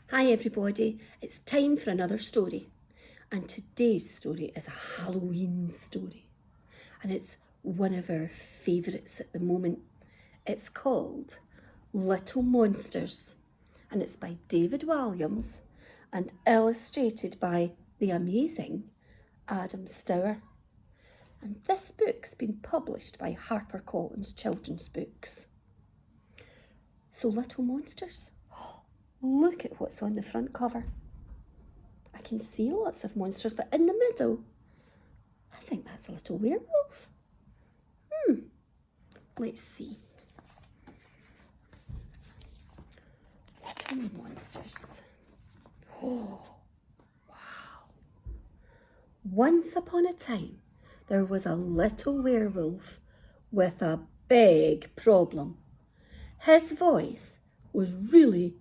Hi everybody, it's time for another story, and today's story is a Halloween story, and it's one of our favourites at the moment. It's called Little Monsters, and it's by David Walliams and illustrated by the amazing Adam Stour. And this book's been published by HarperCollins Children's Books. So Little Monsters. Look at what's on the front cover. I can see lots of monsters, but in the middle, I think that's a little werewolf. Let's see. Little Monsters. Oh, wow. Once upon a time, there was a little werewolf with a big problem. His voice was really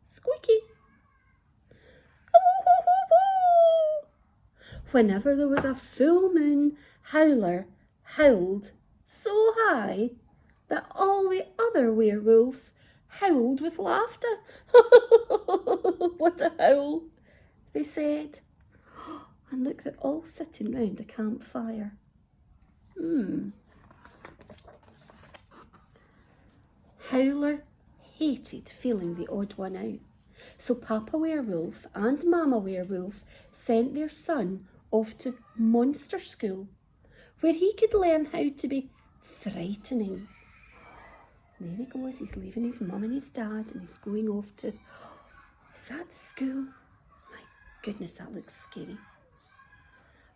squeaky. Whenever there was a full moon, Howler howled so high that all the other werewolves howled with laughter. What a howl, they said. And look, they're all sitting round a campfire. Howler hated feeling the odd one out. So Papa Werewolf and Mama Werewolf sent their son off to monster school, where he could learn how to be frightening. There he goes, he's leaving his mum and his dad and he's going off to, is that the school? My goodness, that looks scary.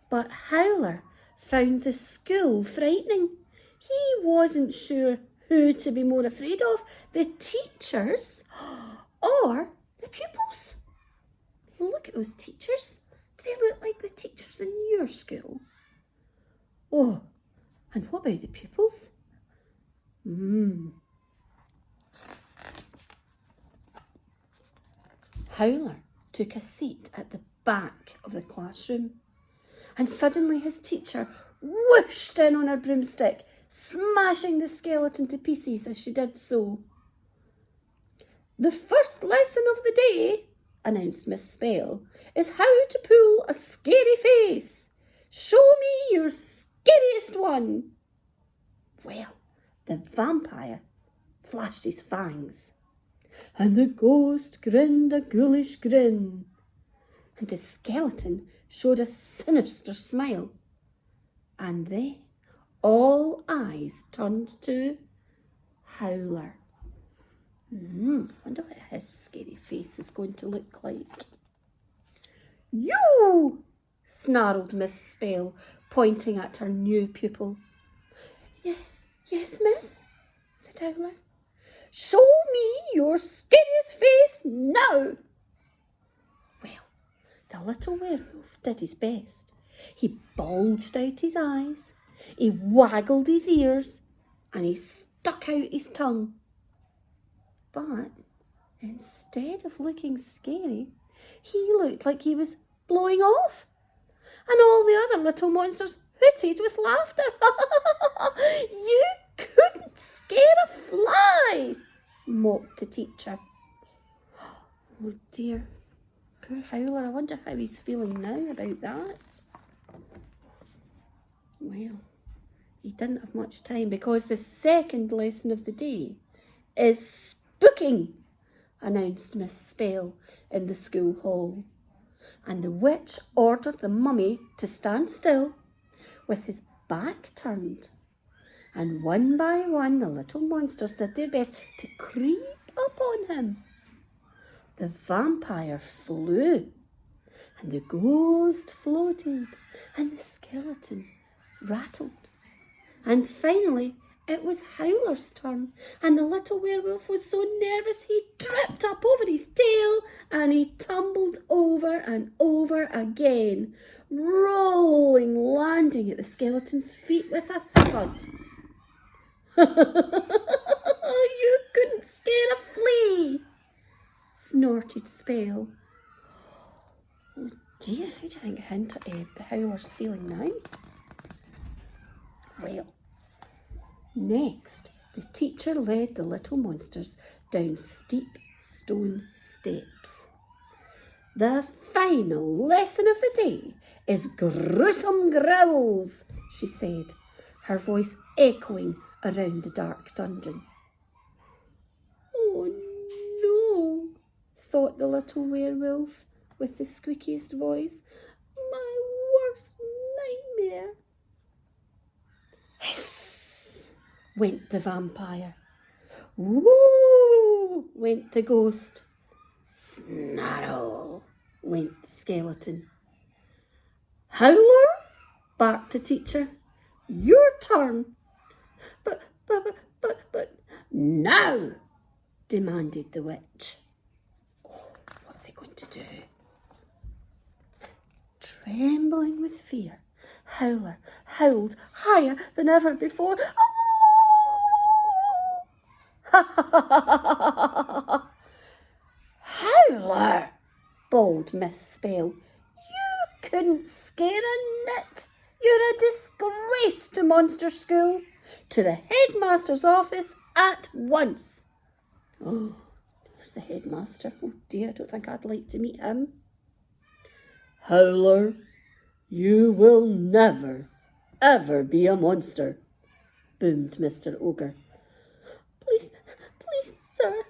But Howler found the school frightening. He wasn't sure who to be more afraid of, the teachers or the pupils. Look at those teachers. They look like the teachers in your school. Oh, and what about the pupils? Howler took a seat at the back of the classroom, and suddenly his teacher whooshed in on her broomstick, smashing the skeleton to pieces as she did so. "The first lesson of the day," announced Miss Spell, "is how to pull a scary face. Show me your scariest one." Well, the vampire flashed his fangs, and the ghost grinned a ghoulish grin, and the skeleton showed a sinister smile, and then all eyes turned to Howler. Wonder what his scary face is going to look like. "You!" snarled Miss Spell, pointing at her new pupil. Yes, miss," said Howler. "Show me your scariest face now." Well, the little werewolf did his best. He bulged out his eyes, he waggled his ears, and he stuck out his tongue. But instead of looking scary, he looked like he was blowing off. And all the other little monsters hooted with laughter. "You couldn't scare a fly," mocked the teacher. Oh dear, poor Howler. I wonder how he's feeling now about that. Well, he didn't have much time, because the second lesson of the day is spooking, announced Miss Spell in the school hall. And the witch ordered the mummy to stand still with his back turned. And one by one, the little monsters did their best to creep up on him. The vampire flew, and the ghost floated, and the skeleton rattled. And finally, it was Howler's turn, and the little werewolf was so nervous he tripped up over his tail and he tumbled over and over again, landing at the skeleton's feet with a thud. "You couldn't scare a flea," snorted Spell. Oh dear, how do you think Howler's feeling now? Well, next, the teacher led the little monsters down steep stone steps. The final lesson of the day is gruesome growls, she said, her voice echoing around the dark dungeon. Oh no, thought the little werewolf with the squeakiest voice. My worst nightmare. Hiss, went the vampire. Woo, went the ghost. Snarl, went the skeleton. Howler, barked the teacher. Your turn. But, now, demanded the witch. Oh, what's he going to do? Trembling with fear, Howler howled higher than ever before. Howler, bawled Miss Spell. You couldn't scare a nit. You're a disgrace to Monster School. To the headmaster's office at once. Oh, there's the headmaster. Oh dear, I don't think I'd like to meet him. Howler, you will never, ever be a monster, boomed Mr. Ogre. Please, sir.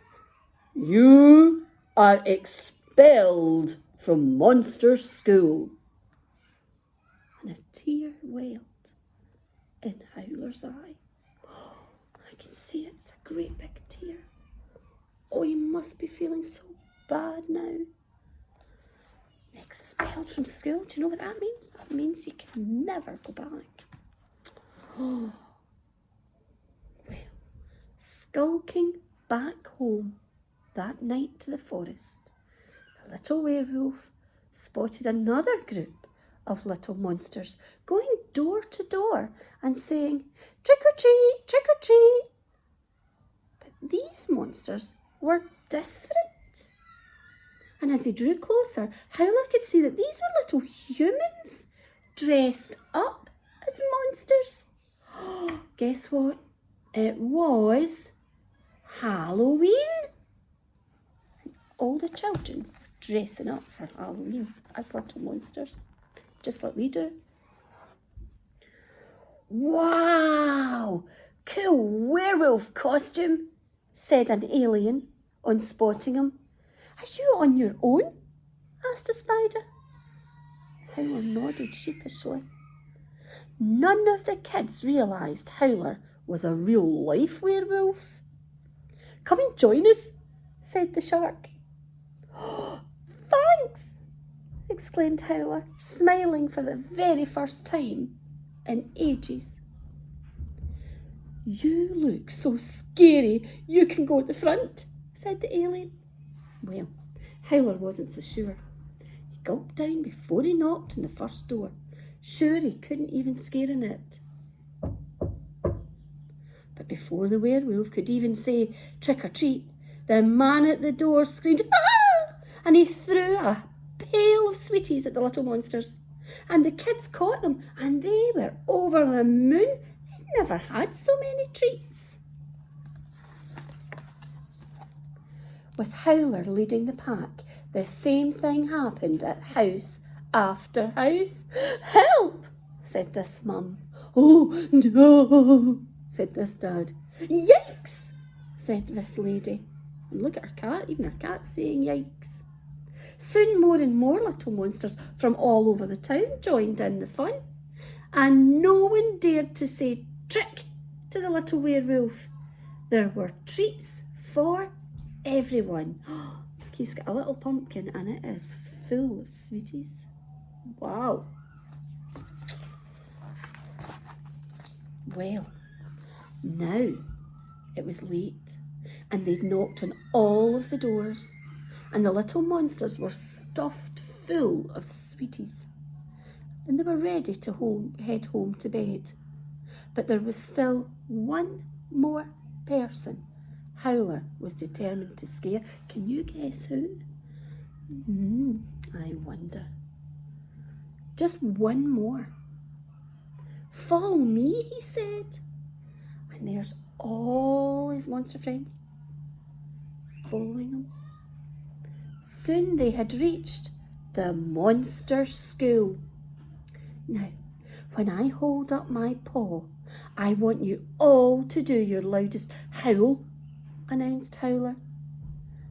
You are expelled from Monster School. And a tear welled in Howler's eye. Oh, I can see it. It's a great big tear. Oh, he must be feeling so bad now. Expelled from school. Do you know what that means? That means you can never go back. Oh. Well, skulking back home that night to the forest, the little werewolf spotted another group of little monsters going door to door and saying, trick or treat, trick or treat. But these monsters were different. And as he drew closer, Howler could see that these were little humans dressed up as monsters. Guess what? It was Halloween. All the children dressing up for Halloween as little monsters, just like we do. Wow, cool werewolf costume, said an alien on spotting him. Are you on your own? Asked a spider. Howler nodded sheepishly. None of the kids realised Howler was a real-life werewolf. Come and join us, said the shark. Thanks, exclaimed Howler, smiling for the very first time in ages. You look so scary, you can go at the front, said the alien. Well, Howler wasn't so sure. He gulped down before he knocked on the first door, sure he couldn't even scare a nit. But before the werewolf could even say trick or treat, the man at the door screamed, ah! And he threw a pail of sweeties at the little monsters. And the kids caught them, and they were over the moon. They'd never had so many treats. With Howler leading the pack, the same thing happened at house after house. Help, said this mum. Oh, no, said this dad. Yikes, said this lady. And look at her cat, even her cat's saying yikes. Soon more and more little monsters from all over the town joined in the fun. And no one dared to say trick to the little werewolf. There were treats for everyone. Look, he's got a little pumpkin and it is full of sweeties. Wow. Well, now it was late and they'd knocked on all of the doors and the little monsters were stuffed full of sweeties and they were ready to head home to bed. But there was still one more person Howler was determined to scare. Can you guess who? I wonder. Just one more. Follow me, he said. And there's all his monster friends following him. soon they had reached the monster school. Now, when I hold up my paw, I want you all to do your loudest howl, announced Howler.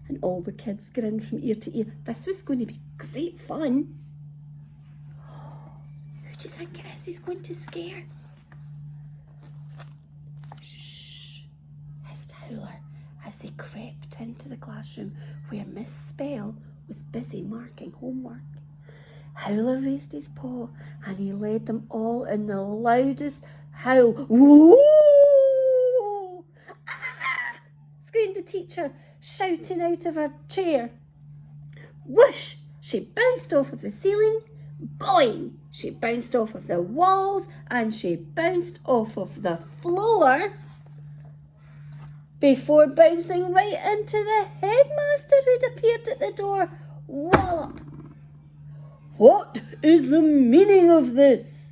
And all the kids grinned from ear to ear. This was going to be great fun. Who do you think it is he's going to scare? Shh, hissed Howler as they crept into the classroom where Miss Spell was busy marking homework. Howler raised his paw and he led them all in the loudest howl. Whoa! Ah! Screamed the teacher, shouting out of her chair. Whoosh! She bounced off of the ceiling. Boing! She bounced off of the walls and she bounced off of the floor before bouncing right into the headmaster who'd appeared at the door. Wallop! What is the meaning of this?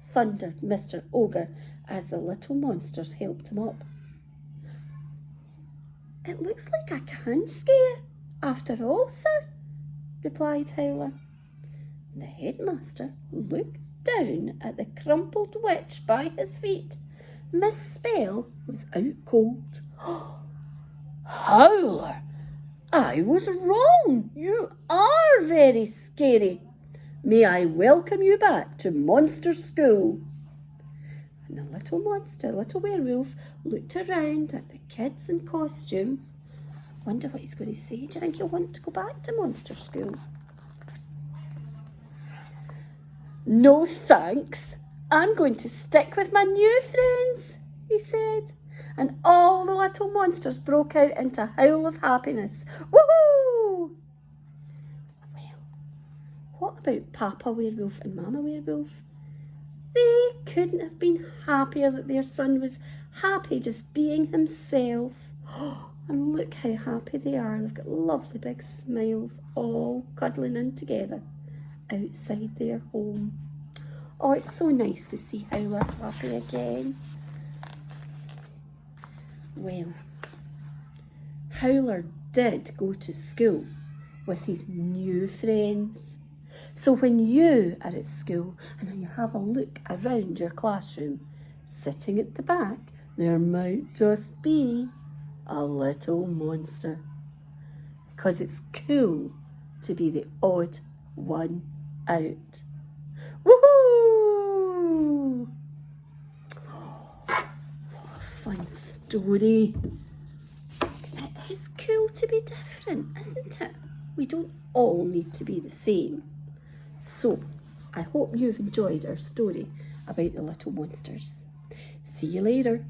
Thundered Mr. Ogre as the little monsters helped him up. It looks like a can scare, after all, sir, replied Howler. The headmaster looked down at the crumpled witch by his feet. Miss Spell was out cold. Howler, I was wrong. You are very scary. May I welcome you back to Monster School? And the little monster, little werewolf, looked around at the kids in costume. Wonder what he's going to say. Do you think he'll want to go back to Monster School? No thanks. I'm going to stick with my new friends, he said. And all the little monsters broke out into a howl of happiness. Woohoo! What about Papa Werewolf and Mama Werewolf? They couldn't have been happier that their son was happy just being himself. And look how happy they are. They've got lovely big smiles all cuddling in together outside their home. Oh, it's so nice to see Howler happy again. Well, Howler did go to school with his new friends. So when you are at school and you have a look around your classroom, sitting at the back, there might just be a little monster. Because it's cool to be the odd one out. Woohoo! What a fun story. It is cool to be different, isn't it? We don't all need to be the same. So, I hope you've enjoyed our story about the little monsters. See you later.